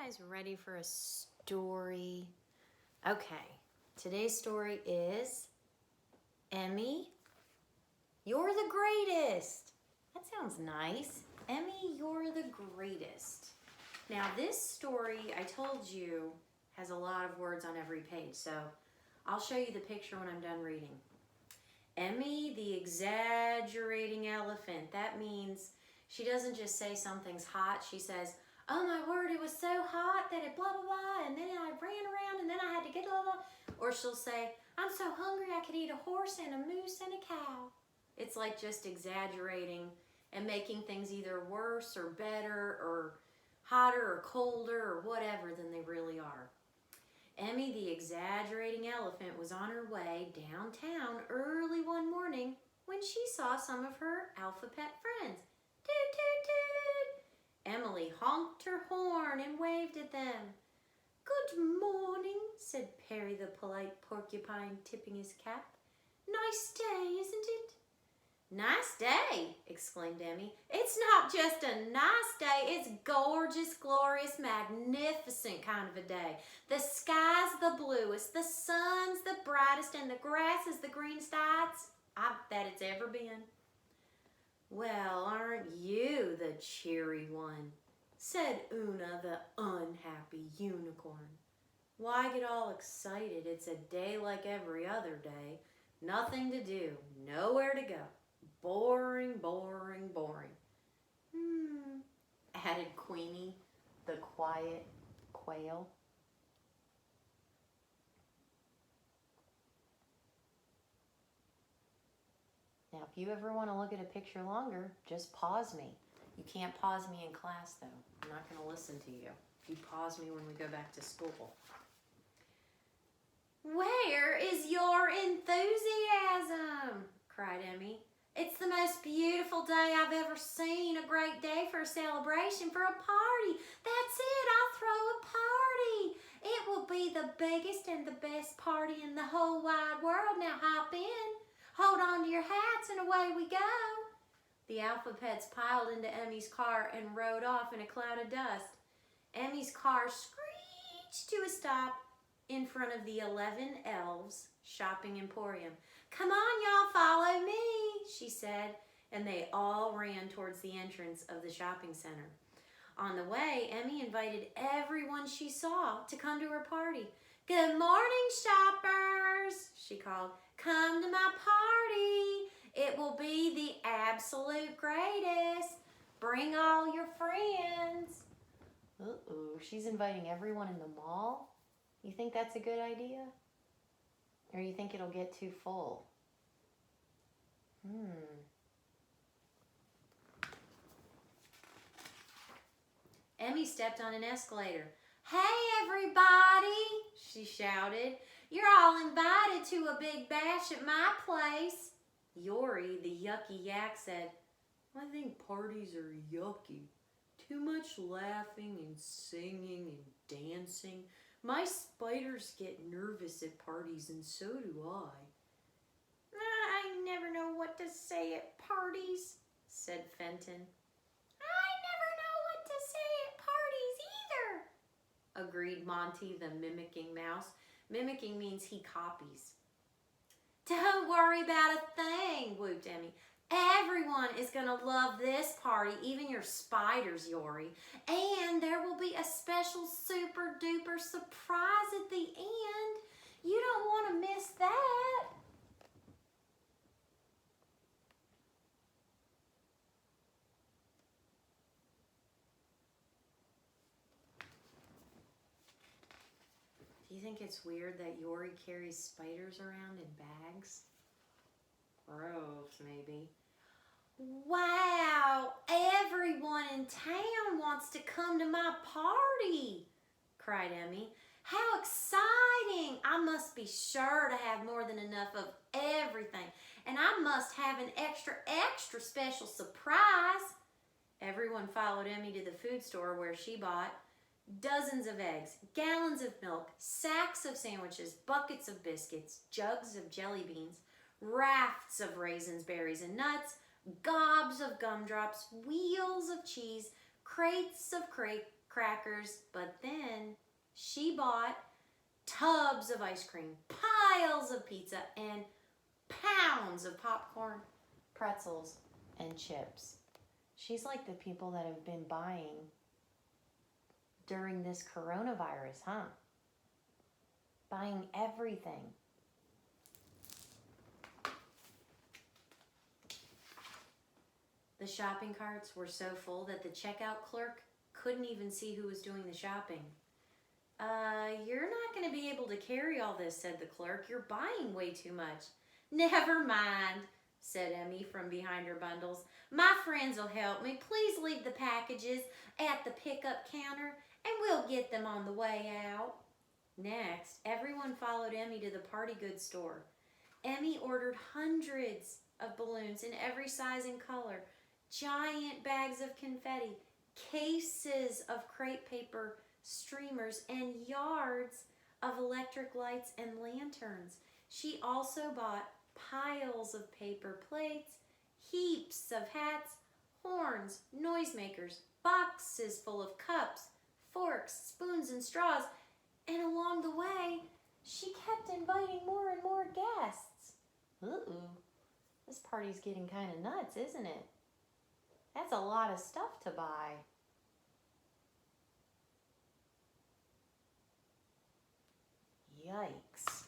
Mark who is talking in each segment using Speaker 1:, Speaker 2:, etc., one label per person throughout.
Speaker 1: guys ready for a story? Okay, today's story is Emmy, you're the greatest. That sounds nice. Emmy, you're the greatest. Now this story, I told you, has a lot of words on every page, so I'll show you the picture when I'm done reading. Emmy, the exaggerating elephant. That means she doesn't just say something's hot, she says, oh my word, it was so hot that it blah, blah, blah, and then I ran around and then I had to get blah, blah. Or she'll say, I'm so hungry I could eat a horse and a moose and a cow. It's like just exaggerating and making things either worse or better or hotter or colder or whatever than they really are. Emmy, the exaggerating elephant, was on her way downtown early one morning when she saw some of her alphabet friends. Toot, toot, toot! Emily honked her horn and waved at them. Good morning, said Perry the polite porcupine, tipping his cap. Nice day, isn't it? Nice day, exclaimed Emmy. It's not just a nice day, it's gorgeous, glorious, magnificent kind of a day. The sky's the bluest, the sun's the brightest, and the grass is the greenest that it's ever been. Well, aren't you the cheery one? Said Una, the unhappy unicorn. Why get all excited? It's a day like every other day. Nothing to do, nowhere to go. Boring, boring, boring. Added Queenie, the quiet quail. Now, if you ever want to look at a picture longer, just pause me. You can't pause me in class, though. I'm not going to listen to you. You pause me when we go back to school. Where is your enthusiasm? Cried Emmy. It's the most beautiful day I've ever seen. A great day for a celebration, for a party. That's it. I'll throw a party. It will be the biggest and the best party in the whole wide world. Now hop in. Hold on to your hats and away we go. The alphabets piled into Emmy's car and rode off in a cloud of dust. Emmy's car screeched to a stop in front of the 11 Elves shopping emporium. Come on, y'all, follow me, she said, and they all ran towards the entrance of the shopping center. On the way, Emmy invited everyone she saw to come to her party. Good morning, shoppers, she called. Come to my party. It will be the absolute greatest. Bring all your friends. Uh-oh, she's inviting everyone in the mall? You think that's a good idea? Or you think it'll get too full? Emmy stepped on an escalator. Hey, everybody, she shouted. You're all invited to a big bash at my place. Yori, the yucky yak, said, I think parties are yucky. Too much laughing and singing and dancing. My spiders get nervous at parties, and so do I. I never know what to say at parties, said Fenton. I never know what to say at parties either, agreed Monty, the mimicking mouse. Mimicking means he copies. Don't worry about a thing, whooped Emmy. Everyone is going to love this party, even your spiders, Yori. And there will be a special super duper surprise at the end. You don't want to miss that. Do you think it's weird that Yori carries spiders around in bags? Gross, maybe. Wow, everyone in town wants to come to my party, cried Emmy. How exciting! I must be sure to have more than enough of everything, and I must have an extra special surprise. Everyone followed Emmy to the food store where she bought dozens of eggs, gallons of milk, sacks of sandwiches, buckets of biscuits, jugs of jelly beans, rafts of raisins, berries, and nuts, gobs of gumdrops, wheels of cheese, crates of crackers, but then she bought tubs of ice cream, piles of pizza, and pounds of popcorn, pretzels, and chips. She's like the people that have been buying during this coronavirus, huh? Buying everything. The shopping carts were so full that the checkout clerk couldn't even see who was doing the shopping. You're not going to be able to carry all this, said the clerk. You're buying way too much. Never mind, said Emmy from behind her bundles. My friends will help me. Please leave the packages at the pickup counter and we'll get them on the way out. Next, everyone followed Emmy to the party goods store. Emmy ordered hundreds of balloons in every size and color, giant bags of confetti, cases of crepe paper, streamers, and yards of electric lights and lanterns. She also bought piles of paper plates, heaps of hats, horns, noisemakers, boxes full of cups, forks, spoons, and straws, and along the way, she kept inviting more and more guests. Ooh, this party's getting kind of nuts, isn't it? That's a lot of stuff to buy. Yikes.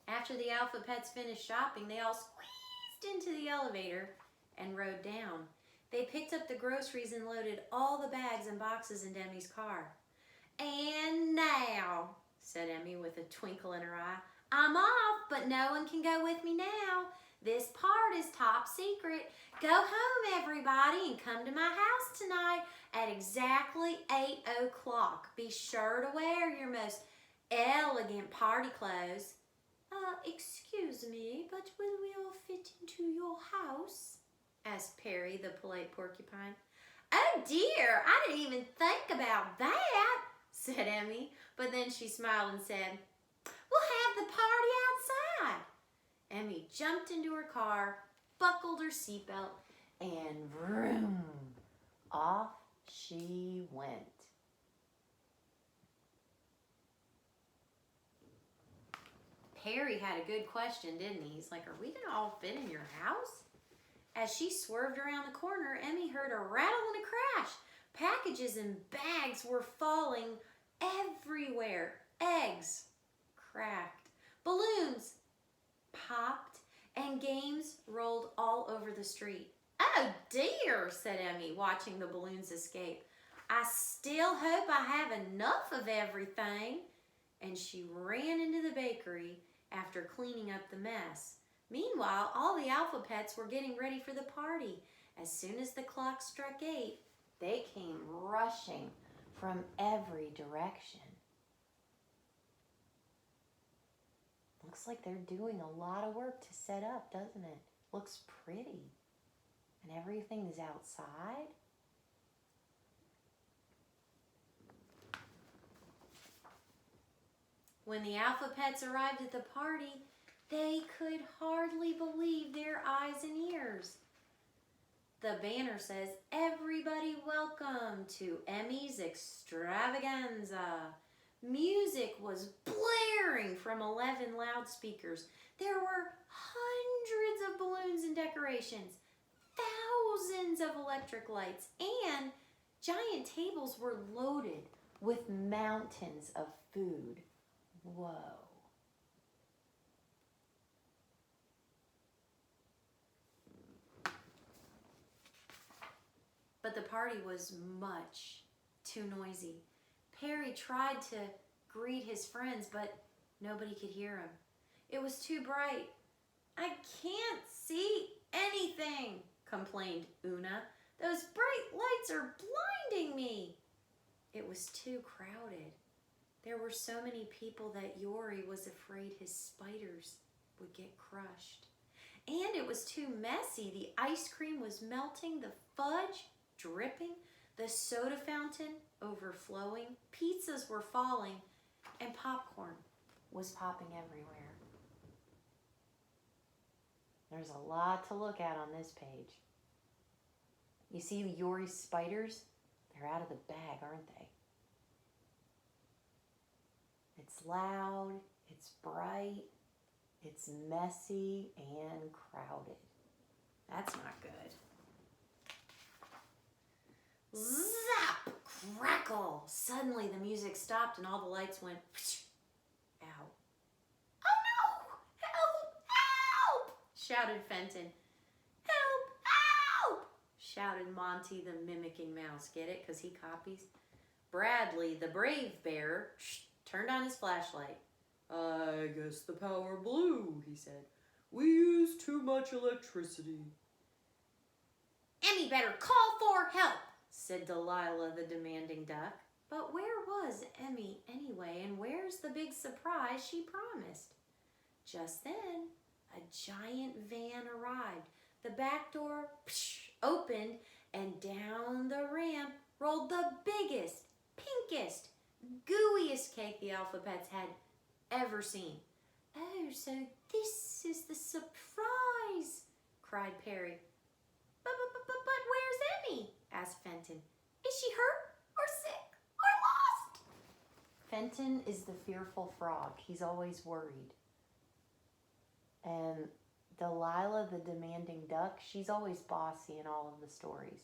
Speaker 1: After the Alpha Pets finished shopping, they all squeezed into the elevator and rode down. They picked up the groceries and loaded all the bags and boxes into Emmy's car. And now, said Emmy with a twinkle in her eye, I'm off, but no one can go with me now. This part is top secret. Go home, everybody, and come to my house tonight at exactly 8 o'clock. Be sure to wear your most elegant party clothes. Excuse me, but will we all fit into your house? Asked Perry, the polite porcupine. Oh dear, I didn't even think about that, said Emmy, but then she smiled and said, we'll have the party outside. Emmy jumped into her car, buckled her seatbelt, and vroom, off she went. Perry had a good question, didn't he? He's like, are we going to all fit in your house? As she swerved around the corner, Emmy heard a rattle and a crash. Packages and bags were falling everywhere. Eggs cracked. Balloons popped, and games rolled all over the street. Oh dear, said Emmy, watching the balloons escape. I still hope I have enough of everything. And she ran into the bakery after cleaning up the mess. Meanwhile, all the Alpha Pets were getting ready for the party. As soon as the clock struck 8, they came rushing from every direction. Looks like they're doing a lot of work to set up, doesn't it? Looks pretty. And everything is outside. When the Alpha Pets arrived at the party, they could hardly believe their eyes and ears. The banner says, everybody welcome to Emmy's Extravaganza. Music was blaring from 11 loudspeakers. There were hundreds of balloons and decorations, thousands of electric lights, and giant tables were loaded with mountains of food. Whoa. But the party was much too noisy. Perry tried to greet his friends, but nobody could hear him. It was too bright. I can't see anything, complained Una. Those bright lights are blinding me. It was too crowded. There were so many people that Yori was afraid his spiders would get crushed. And it was too messy. The ice cream was melting, the fudge dripping, the soda fountain overflowing, pizzas were falling, and popcorn was popping everywhere. There's a lot to look at on this page. You see Yori's spiders? They're out of the bag, aren't they? It's loud, it's bright, it's messy and crowded. That's not good. Zap! Crackle! Suddenly the music stopped and all the lights went out. Oh no! Help! Help! Shouted Fenton. Help! Help! Shouted Monty the mimicking mouse. Get it? Because he copies. Bradley, the brave bear, turned on his flashlight. I guess the power blew, he said. We use too much electricity. Emmy better call for help, said Delilah the demanding duck. But where was Emmy anyway, and where's the big surprise she promised? Just then, a giant van arrived. The back door opened, and down the ramp rolled the biggest, pinkest, gooeyest cake the Alphabets had ever seen. Oh, so this is the surprise, cried Perry. But where's Emmy? Asked Fenton. Is she hurt or sick or lost? Fenton is the fearful frog. He's always worried. And Delilah, the demanding duck, she's always bossy in all of the stories.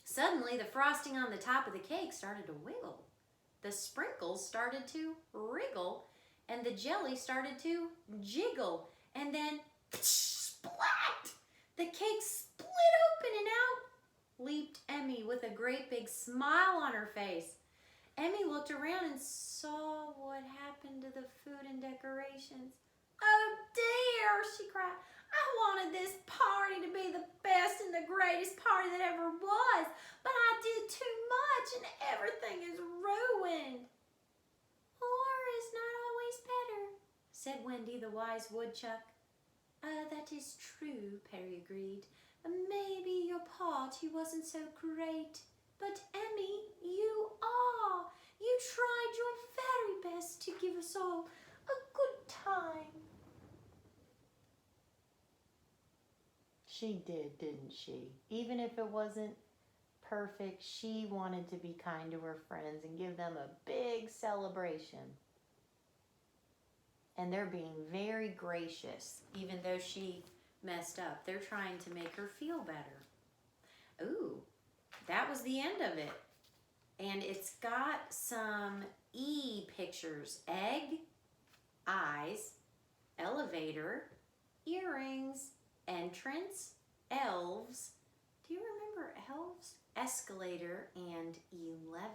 Speaker 1: Suddenly, the frosting on the top of the cake started to wiggle. The sprinkles started to wriggle, and the jelly started to jiggle. And then, splat! The cake split open, and out leaped Emmy with a great big smile on her face. Emmy looked around and saw what happened to the food and decorations. Oh dear, she cried. I wanted this party to be the best and the greatest party that ever was, but I did too much and everything is ruined. More is not always better, said Wendy the wise woodchuck. That is true, Perry agreed. Maybe your party wasn't so great, but Emmy, you are. You tried your very best to give us all a good time. She did, didn't she? Even if it wasn't perfect, she wanted to be kind to her friends and give them a big celebration. And they're being very gracious, even though she messed up. They're trying to make her feel better. Ooh, that was the end of it. And it's got some E pictures. Egg, eyes, elevator, earrings, entrance, elves. Do you remember elves? Escalator and 11.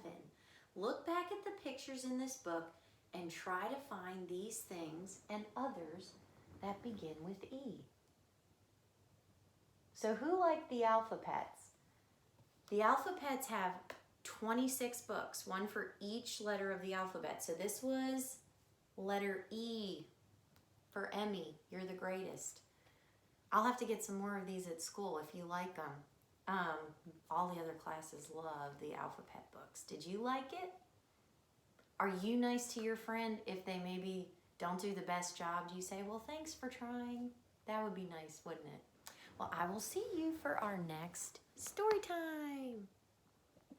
Speaker 1: Look back at the pictures in this book and try to find these things and others that begin with E. So who liked the Alphabets? The Alphabets have 26 books, one for each letter of the alphabet. So this was letter E for Emmy. You're the greatest. I'll have to get some more of these at school if you like them. All the other classes love the alphabet books. Did you like it? Are you nice to your friend if they maybe don't do the best job? Do you say, well, thanks for trying? That would be nice, wouldn't it? Well, I will see you for our next story time.